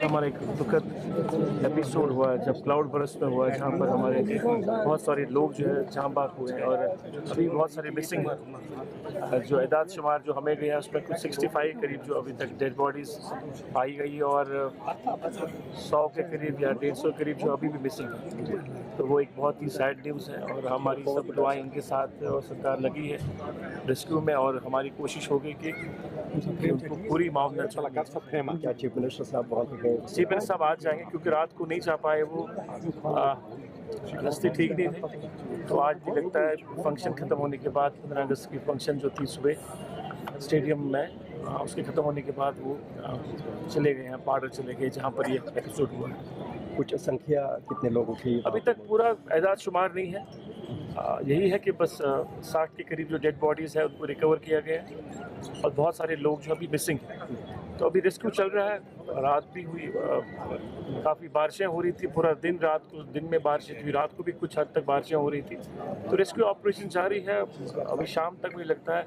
हमारा एक दुखद एपिसोड हुआ है जब क्लाउड बर्स्ट में हुआ है, जहाँ पर हमारे बहुत सारे लोग जो है जाँ बाग हुए हैं और अभी बहुत सारे मिसिंग हैं। जो एदाद शुमार जो हमें गया उसमें कुछ 65 करीब जो अभी तक डेड बॉडीज़ पाई गई है और 100 के करीब या 150 करीब जो अभी भी मिसिंग है। तो वो एक बहुत ही सैड न्यूज़ है और हमारी सब दुआएं उनके साथ और सरकार लगी है रेस्क्यू में और हमारी कोशिश होगी कि उनको पूरी मामला क्या चीफ मिनिस्टर साहब बहुत चीफ मिनिस्टर साहब आज जाएंगे क्योंकि रात को नहीं जा पाए वो रास्ते ठीक नहीं थे। तो आज भी लगता है फंक्शन ख़त्म होने के बाद 15 अगस्त की फंक्शन जो थी सुबह स्टेडियम में उसके ख़त्म होने के बाद वो चले गए हैं, पार्डर चले गए जहाँ पर ये एपिसोड हुआ है। कुछ संख्या कितने लोगों की अभी तक पूरा एजाज शुमार नहीं है। यही है कि बस 60 के करीब जो डेड बॉडीज़ है उनको रिकवर किया गया है और बहुत सारे लोग जो अभी मिसिंग हैं। तो अभी रेस्क्यू चल रहा है। रात भी हुई, काफ़ी बारिशें हो रही थी पूरा दिन, रात को दिन में बारिशें हुई, रात को भी कुछ हद तक बारिशें हो रही थी। तो रेस्क्यू ऑपरेशन जारी है, अभी शाम तक मुझे लगता है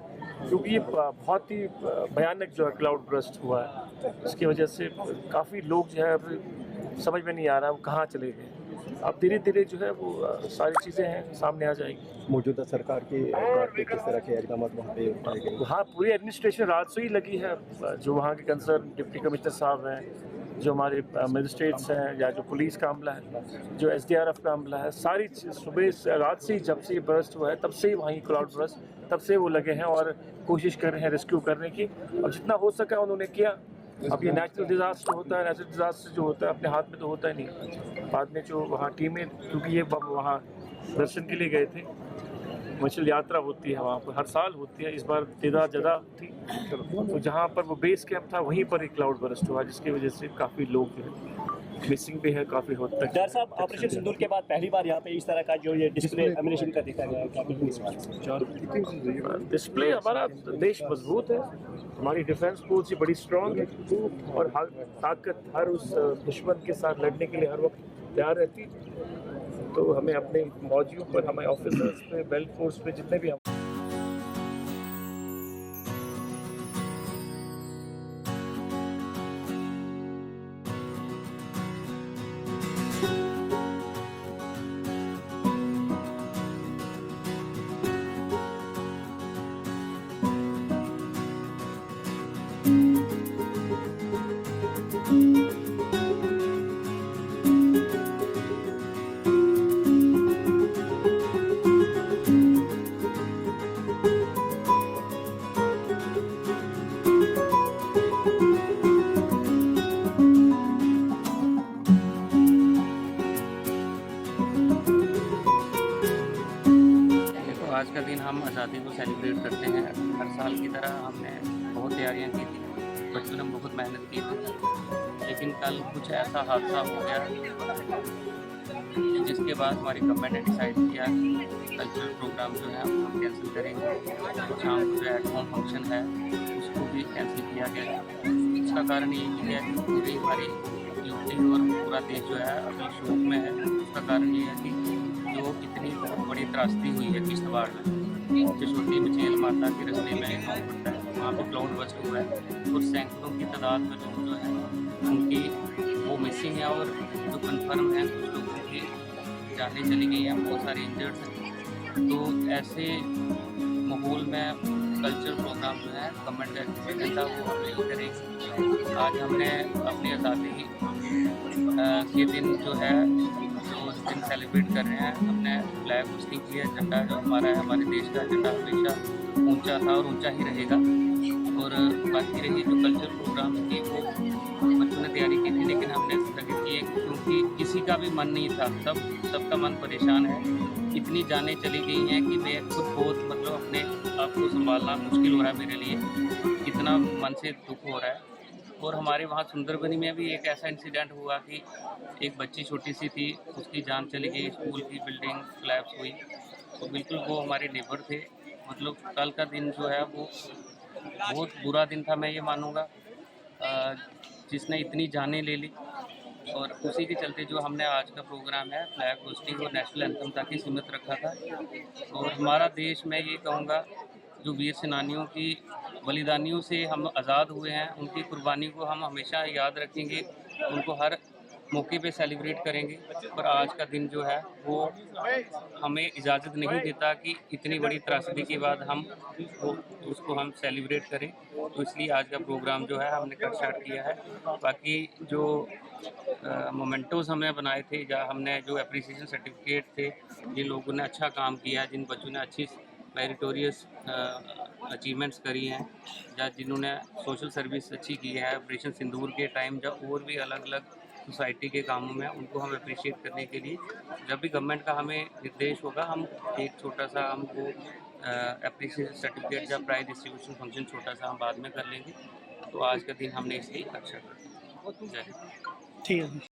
क्योंकि ये बहुत ही भयानक जो है क्लाउड बर्स्ट हुआ है, इसकी वजह से काफ़ी लोग जो है अभी समझ में नहीं आ रहा वो कहाँ चले गए। अब धीरे धीरे जो है वो सारी चीज़ें हैं सामने आ जाएंगी। मौजूदा सरकार की किस तरह के इकदाम वहाँ पे उठाए गए? हाँ, पूरी एडमिनिस्ट्रेशन रात से ही लगी है। जो वहाँ के कंसर्न डिप्टी कमिश्नर साहब हैं, जो हमारे मजिस्ट्रेट्स हैं या जो पुलिस का अमला है, जो SDRF का अमला है, सारी सुबह से रात से ही जब से ये बर्स्ट हुआ है तब से ही वहीं क्लाउड बर्स्ट तब से वो लगे हैं और कोशिश कर रहे हैं रेस्क्यू करने की और जितना हो सका उन्होंने किया। अब ये नेचुरल डिज़ास्टर होता है, नेचुरल डिज़ास्टर जो होता है अपने हाथ में तो होता ही नहीं। बाद में जो वहाँ टीमें, क्योंकि ये वहाँ दर्शन के लिए गए थे, मछली यात्रा होती है वहाँ पर, हर साल होती है, इस बार तादाद ज़्यादा थी। तो जहाँ पर वो बेस कैंप था वहीं पर एक क्लाउड बर्स्ट हुआ जिसकी वजह से काफ़ी लोग जो है मिसिंग भी है काफ़ी हद तक। डर साहब, ऑपरेशन सिंदूर के बाद पहली बार यहाँ पे इस तरह का जो ये डिस्प्ले एमिनेशन का देखा गया है, डिस्प्ले हमारा देश मजबूत है, हमारी डिफेंस फोर्स बड़ी स्ट्रांग है और हर ताकत हर उस दुश्मन के साथ लड़ने के लिए हर वक्त तैयार रहती। तो हमें अपने मौजियों पर, हमारे ऑफिसर्स पे, बेल्ट फोर्स पे जितने भी आज का दिन हम आज़ादी को सेलिब्रेट करते हैं। हर साल की तरह हमने बहुत तैयारियां की थी, बचपन में बहुत मेहनत की थी, लेकिन कल कुछ ऐसा हादसा हो गया जिसके बाद हमारी गवर्नमेंट ने डिसाइड किया कि कल्चरल प्रोग्राम जो है हम कैंसिल करेंगे। शाम को जो एट होम फंक्शन है उसको भी कैंसिल किया गया। इसका कारण ये है कि पूरी हमारी यूपी और पूरा देश जो है अभी शोक में है। उसका कारण ये है कि जो इतनी बहुत बड़ी त्रासदी हुई है किश्तवाड़ में, जसोटी मचेल माता के रास्ते में गाँव पड़ता है, वहाँ पे क्लाउड बर्स्ट हुआ है और सैकड़ों की तादाद में लोग जो है उनकी वो मिसिंग है और जो कन्फर्म है कुछ लोगों की जानें चली गई हैं, बहुत सारे इंजर्ड हैं। तो ऐसे माहौल में कल्चर प्रोग्राम जो है गवर्नमेंट का एक्सीडेंट था वो हम नहीं करेंगे। आज हमने अपनी आज़ादी के दिन जो है दिन सेलिब्रेट कर रहे हैं। हमने फ्लैग होस्टिंग की है, झंडा जो हमारा है, हमारे देश का झंडा हमेशा ऊंचा था और ऊंचा ही रहेगा। और बाकी रही जो कल्चर प्रोग्राम की वो बच्चों ने तैयारी की थी लेकिन हमने स्थगित किए क्योंकि किसी का भी मन नहीं था, सबका मन परेशान है। इतनी जानें चली गई हैं कि मैं खुद बहुत मतलब अपने आप को संभालना मुश्किल हो रहा है मेरे लिए, इतना मन से दुख हो रहा है। और हमारे वहाँ सुंदरबनी में भी एक ऐसा इंसिडेंट हुआ कि एक बच्ची छोटी सी थी, उसकी जान चली गई, स्कूल की बिल्डिंग कोलैप्स हुई। तो बिल्कुल वो हमारे नेबर थे। मतलब कल का दिन जो है वो बहुत बुरा दिन था, मैं ये मानूँगा, जिसने इतनी जानें ले ली। और उसी के चलते जो हमने आज का प्रोग्राम है फ्लैग होस्टिंग और नेशनल एंथम तक ही सीमित रखा था। और हमारा देश, मैं ये कहूँगा, जो वीर सेनानियों की बलिदानियों से हम आज़ाद हुए हैं, उनकी कुर्बानी को हम हमेशा याद रखेंगे उनको हर मौके पे सेलिब्रेट करेंगे। पर आज का दिन जो है वो हमें इजाज़त नहीं देता कि इतनी बड़ी त्रासदी के बाद हम वो उसको हम सेलिब्रेट करें। तो इसलिए आज का प्रोग्राम जो है हमने कट शार्ट किया है। बाकी जो मोमेंटोज़ हमने बनाए थे, या हमने जो एप्रिसिएशन सर्टिफिकेट थे, जिन लोगों ने अच्छा काम किया, जिन बच्चों ने अच्छी मेरिटोरियस अचीवमेंट्स करी हैं, या जिन्होंने सोशल सर्विस अच्छी की है ऑपरेशन सिंदूर के टाइम, या और भी अलग अलग सोसाइटी के कामों में, उनको हम अप्रिशिएट करने के लिए जब भी गवर्नमेंट का हमें निर्देश होगा, हम एक छोटा सा हमको एप्रिसिएशन सर्टिफिकेट या प्राइज डिस्ट्रीब्यूशन फंक्शन छोटा सा हम बाद में कर लेंगे। तो आज का दिन हमने इसलिए अच्छा कर दिया। जय हिंद। ठीक है।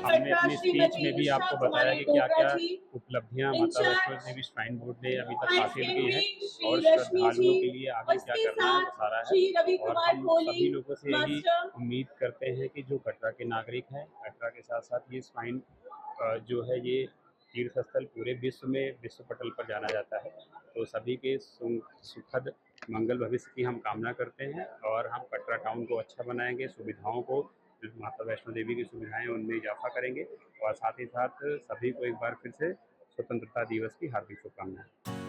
हमने अपनी स्पीच में भी आपको बताया कि क्या क्या उपलब्धियां माता वैष्णो देवी श्राइन बोर्ड ने अभी तक हासिल की है और श्रद्धालुओं के लिए आगे क्या करना है वो सारा है। और हम सभी लोगों से यही उम्मीद करते हैं कि जो कटरा के नागरिक हैं, कटरा के साथ साथ ये श्राइन जो है ये तीर्थ स्थल पूरे विश्व में विश्व पटल पर जाना जाता है। तो सभी के सुखद मंगल भविष्य की हम कामना करते हैं और हम कटरा टाउन को अच्छा बनाएंगे, सुविधाओं को, जो माता वैष्णो देवी की सुविधाएं उनमें इजाफा करेंगे और साथ ही साथ सभी को एक बार फिर से स्वतंत्रता दिवस की हार्दिक शुभकामनाएं।